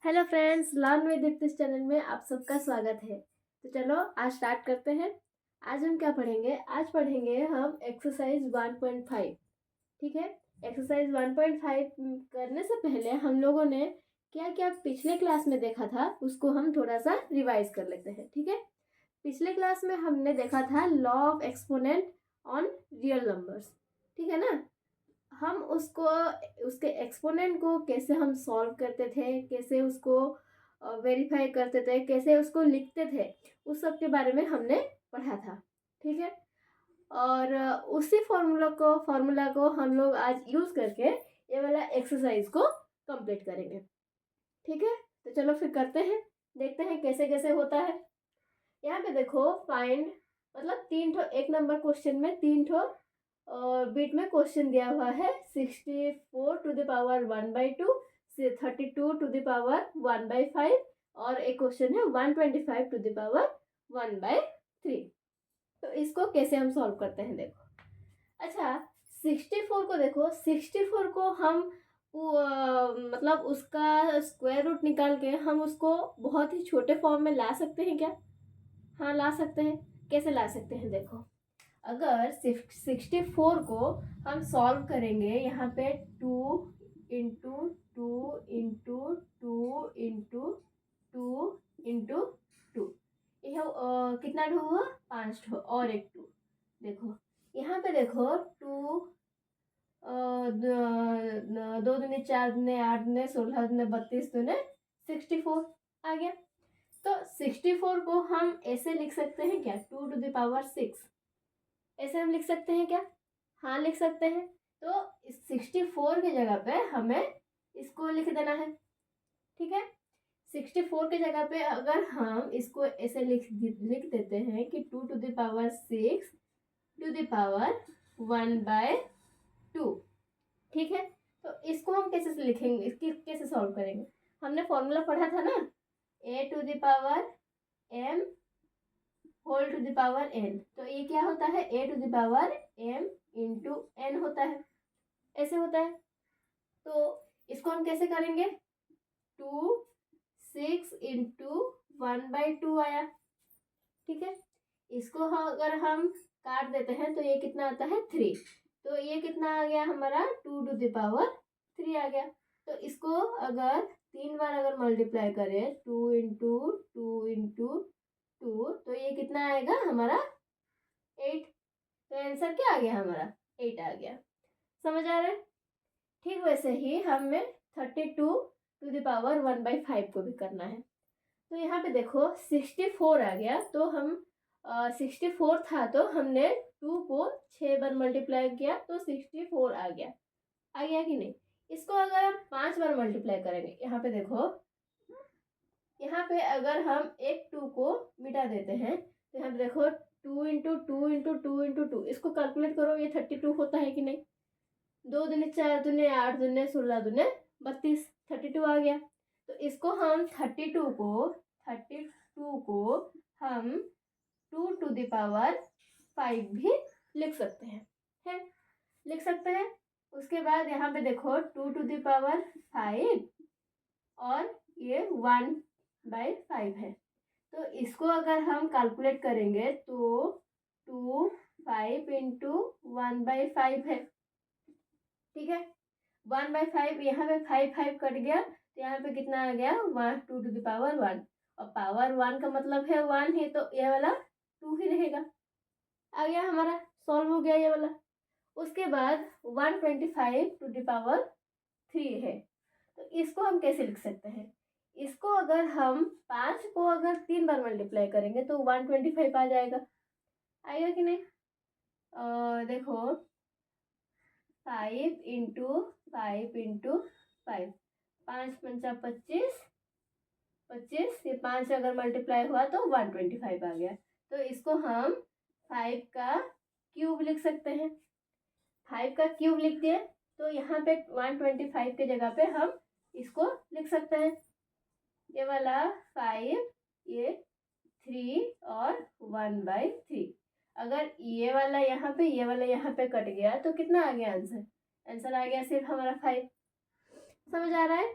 Hello friends, learn with Deepti channel में आप सबका स्वागत है। तो चलो आज स्टार्ट करते हैं। आज हम क्या पढ़ेंगे? आज पढ़ेंगे हम एक्सरसाइज 1.5। ठीक है। एक्सरसाइज 1.5 करने से पहले हम लोगों ने क्या क्या पिछले क्लास में देखा था उसको हम थोड़ा सा रिवाइज कर लेते हैं। ठीक है। पिछले क्लास में हमने देखा था law of exponent on real numbers. ठीक है ना। हम उसको उसके एक्सपोनेंट को कैसे हम सॉल्व करते थे, कैसे उसको वेरीफाई करते थे, कैसे उसको लिखते थे, उस सब के बारे में हमने पढ़ा था। ठीक है। और उसी फॉर्मूला को हम लोग आज यूज़ करके ये वाला एक्सरसाइज को कंप्लीट करेंगे। ठीक है। तो चलो फिर करते हैं, देखते हैं कैसे कैसे होता है। यहाँ पे देखो फाइंड, मतलब तीन ठो, एक नंबर क्वेश्चन में तीन ठो और बीट में क्वेश्चन दिया हुआ है। 64 to the power 1/2, 32 to the power 1/5 और एक क्वेश्चन है 125 टू द पावर 1/3। तो इसको कैसे हम सॉल्व करते हैं देखो। अच्छा, 64 को देखो, 64 को हम मतलब उसका स्क्वायर रूट निकाल के हम उसको बहुत ही छोटे फॉर्म में ला सकते हैं क्या? हाँ, ला सकते हैं। कैसे ला सकते हैं देखो। अगर 64 को हम सॉल्व करेंगे, यहाँ पे 2 इंटू 2 इंटू 2 इंटू 2, यह कितना ठो हुआ? 5 ठो और एक 2। देखो यहाँ पे देखो 2 दो दूनी 4 दूनी 8 दूनी 16 दूनी 32 दूनी 64 आ गया। तो 64 को हम ऐसे लिख सकते हैं क्या? 2 टू द पावर 6 ऐसे हम लिख सकते हैं क्या? हाँ, लिख सकते हैं। तो 64 की जगह पे हमें इसको लिख देना है। ठीक है। 64 की जगह पे अगर हम इसको ऐसे लिख देते हैं कि 2 to the power 6 to the power 1/2। ठीक है। तो इसको हम कैसे से लिखेंगे, इसकी कैसे सॉल्व करेंगे? हमने फॉर्मूला पढ़ा था ना, a to the power m whole to the power n। तो ये क्या होता है? a to the power m into n होता है, ऐसे होता है। तो इसको हम कैसे करेंगे? 6 इंटू 1/2 आया। ठीक है। इसको अगर हम काट देते हैं तो ये कितना आता है? 3। तो ये कितना आ गया हमारा? 2 टू द पावर 3 आ गया। तो इसको अगर 3 बार अगर मल्टीप्लाई करें, 2 इंटू 2 तो ये कितना आएगा हमारा? 8। तो आंसर क्या आ गया हमारा? 8 आ गया। समझ आ रहा है? ठीक वैसे ही हमें 32 टू द पावर 1/5 को भी करना है। तो यहाँ पे देखो 64 आ गया, तो हम 64 था तो हमने 2 को 6 बार मल्टीप्लाई किया तो 64 आ गया। आ गया कि नहीं? इसको अगर हम 5 बार मल्टीप्लाई करेंगे, यहाँ पे देखो, यहाँ पे अगर हम एक 2 को मिटा देते हैं तो यहाँ पे देखो 2 इंटू 2 इंटू 2 इंटू 2, इसको कैलकुलेट करो, ये 32 होता है कि नहीं? 2 दूनी 4 दूनी 8 दूनी 16 दूनी 32, 32 आ गया। तो इसको हम 32 को हम 2 टू द पावर 5 भी लिख सकते हैं, है? लिख सकते हैं। उसके बाद यहाँ पे देखो 2 टू द पावर 5 और ये 1/5 है। तो इसको अगर हम कैलकुलेट करेंगे तो 5 इंटू 1/5 है। ठीक है। 1/5, यहाँ पे 5 कट गया तो यहाँ पे कितना आ गया? 2 टू द पावर 1। और पावर 1 का मतलब है 1 ही, तो ये वाला 2 ही रहेगा। आ गया हमारा, सॉल्व हो गया ये वाला। उसके बाद 125 टू द पावर 3 है। तो इसको हम कैसे लिख सकते हैं? इसको अगर हम 5 को अगर 3 बार मल्टीप्लाई करेंगे तो 125 आ जाएगा। आएगा कि नहीं? देखो 5 इंटू 5 5×5 25, ये 5 अगर मल्टीप्लाई हुआ तो 125 आ गया। तो इसको हम 5 का क्यूब लिख सकते हैं। 5 का क्यूब लिख दिए तो यहाँ पे 125 के जगह पे हम इसको लिख सकते हैं, ये वाला 5, ये 3 और 1/3। अगर ये वाला यहाँ पे, ये वाला यहाँ पे कट गया तो कितना आ गया आंसर? आंसर आ गया सिर्फ हमारा 5। समझ आ रहा है?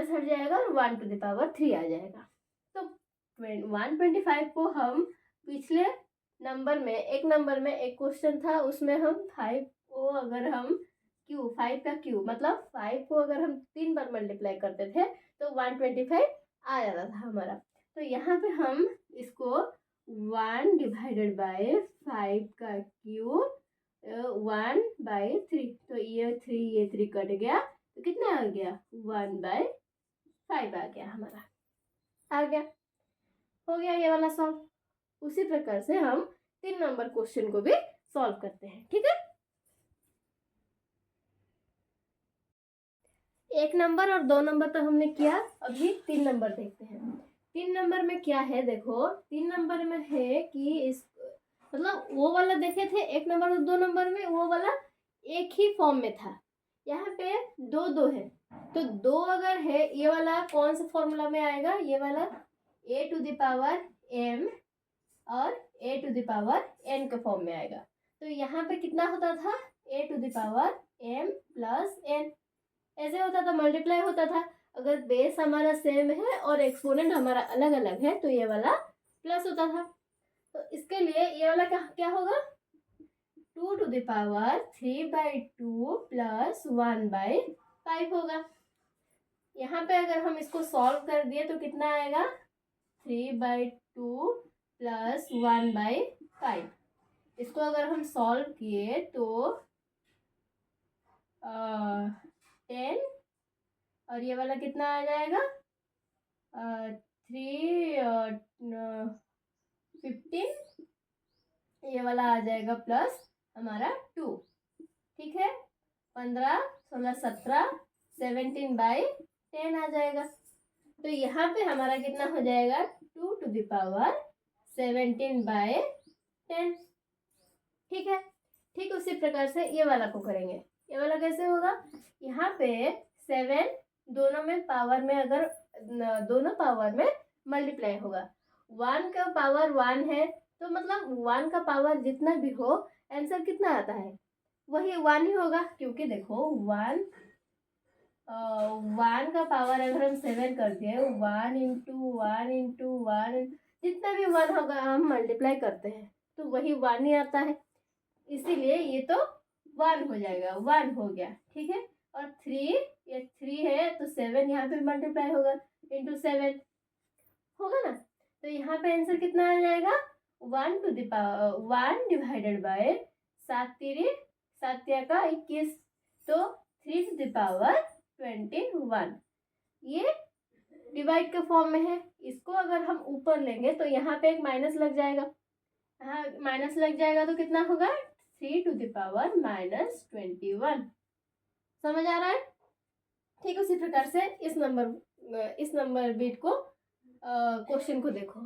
माइनस हट जाएगा और 1⁻³ आ जाएगा। तो 125 को हम पिछले नंबर में, एक नंबर में एक क्वेश्चन था उसमें हम 5 को अगर हम 5 का क्यूब मतलब 5 को अगर हम 3 बार मल्टीप्लाई करते थे तो 125 आ जाता था हमारा। तो यहाँ पे हम इसको 1/5 का क्यूब 1/3, तो ये 3 कट गया तो कितना आ गया 1/5 आ गया हमारा, आ गया, हो गया ये वाला सॉल्व। उसी प्रकार से हम 3 नंबर क्वेश्चन को भी सॉल्व करते हैं। ठीक है, 1 नंबर और 2 नंबर तो हमने किया, अभी 3 नंबर देखते हैं। 3 नंबर में क्या है, देखो 3 नंबर में है कि इस मतलब वो वाला देखे थे 1 नंबर और 2 नंबर में, वो वाला एक ही फॉर्म में था। यहाँ पे 2 है, तो 2 अगर है ये वाला कौन सा फॉर्मूला में आएगा, ये वाला a⁻m और a⁻n के फॉर्म में आएगा। तो यहाँ पे कितना होता था, a to the power m plus n, ऐसे होता था, मल्टीप्लाई होता था। अगर बेस हमारा सेम है और एक्सपोनेंट हमारा अलग अलग है तो ये वाला प्लस होता था। तो इसके लिए ये वाला क्या होगा, 2 टू द पावर 3/2 प्लस 1/5 होगा। यहाँ पे अगर हम इसको सॉल्व कर दिए तो कितना आएगा, 3/2 प्लस 1/5। इसको अगर हम सॉल्व किए तो 10, और ये वाला कितना आ जाएगा, 15, ये वाला आ जाएगा प्लस हमारा 2, ठीक है। 15, 16, 17, 17/10 आ जाएगा। तो यहाँ पे हमारा कितना हो जाएगा, 2 टू द पावर 17/10, ठीक है। ठीक उसी प्रकार से ये वाला को करेंगे। ये वाला कैसे होगा, यहाँ पे 7 दोनों में पावर में, अगर दोनों पावर में मल्टीप्लाई होगा, 1 का पावर 1 है तो मतलब 1 का पावर जितना भी हो आंसर कितना आता है, वही 1 ही होगा। क्योंकि देखो 1 का पावर अगर हम 7 कर दिए, 1 इंटू 1 इंटू 1, जितना भी 1 होगा हम मल्टीप्लाई करते हैं तो वही 1 ही आता है, इसीलिए ये तो 1 हो जाएगा, 1 हो गया, ठीक है। और 3, ये 3 है तो 7 यहाँ पे मल्टीप्लाई होगा, इंटू 7 होगा ना। तो यहाँ पे आंसर कितना आ जाएगा, 1 to the power 1 divided by 7 का 21, तो 3 टू द पावर 21। ये डिवाइड के फॉर्म में है। इसको अगर हम ऊपर लेंगे तो यहाँ पे एक माइनस लग जाएगा, हाँ माइनस लग जाएगा तो कितना होगा, 3 टू द पावर -21। समझ आ रहा है। ठीक उसी प्रकार से इस नंबर बिट को क्वेश्चन को देखो,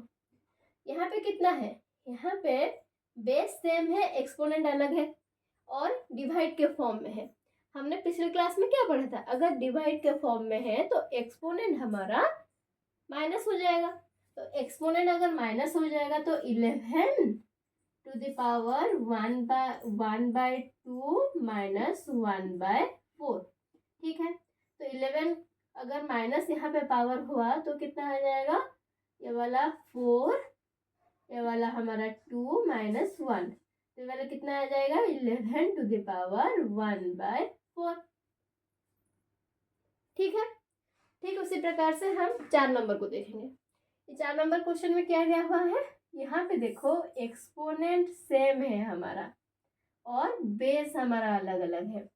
यहाँ पे कितना है, यहाँ पे बेस सेम है, एक्सपोनेंट अलग है और डिवाइड के फॉर्म में है। हमने पिछले क्लास में क्या पढ़ा था, अगर डिवाइड के फॉर्म में है तो एक्सपोनेंट हमारा माइनस हो जाएगा। तो एक्सपोनेंट अगर माइनस हो जाएगा तो 11 टू द पावर 1/2 माइनस 1/4, ठीक है। तो 11 अगर माइनस यहाँ पे पावर हुआ तो कितना आ जाएगा, ये वाला 4, ये वाला हमारा 2 माइनस 1, तो ये वाला कितना आ जाएगा, 11 टू द पावर 1/4, ठीक है। ठीक उसी प्रकार से हम 4 नंबर को देखेंगे। ये 4 नंबर क्वेश्चन में क्या दिया हुआ है, यहाँ पे देखो एक्सपोनेंट सेम है हमारा और बेस हमारा अलग अलग है।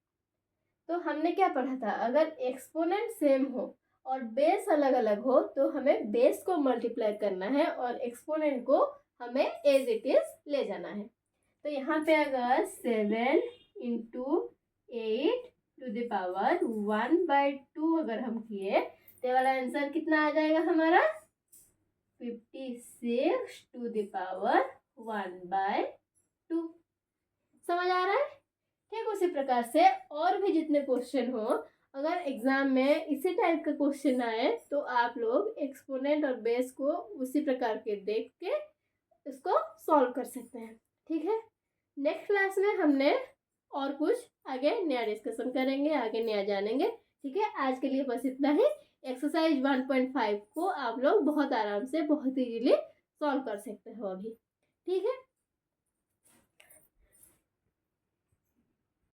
तो हमने क्या पढ़ा था, अगर एक्सपोनेंट सेम हो और बेस अलग अलग हो तो हमें बेस को मल्टीप्लाई करना है और एक्सपोनेंट को हमें एज इट इज ले जाना है। तो यहाँ पे अगर 7 इंटू 8 टू द पावर 1/2 अगर हम किए तो वाला आंसर कितना आ जाएगा हमारा, 56 टू द पावर 1/2। समझ आ रहा है। ठीक उसी प्रकार से और भी जितने क्वेश्चन हो, अगर एग्जाम में इसी टाइप का क्वेश्चन आए तो आप लोग एक्सपोनेंट और बेस को उसी प्रकार के देख के इसको सॉल्व कर सकते हैं, ठीक है। नेक्स्ट क्लास में हमने और कुछ आगे नया डिस्कशन करेंगे, आगे नया जानेंगे, ठीक है। आज के लिए बस इतना ही। एक्सरसाइज 1.5 को आप लोग बहुत आराम से, बहुत इजीली सॉल्व कर सकते हो अभी, ठीक है।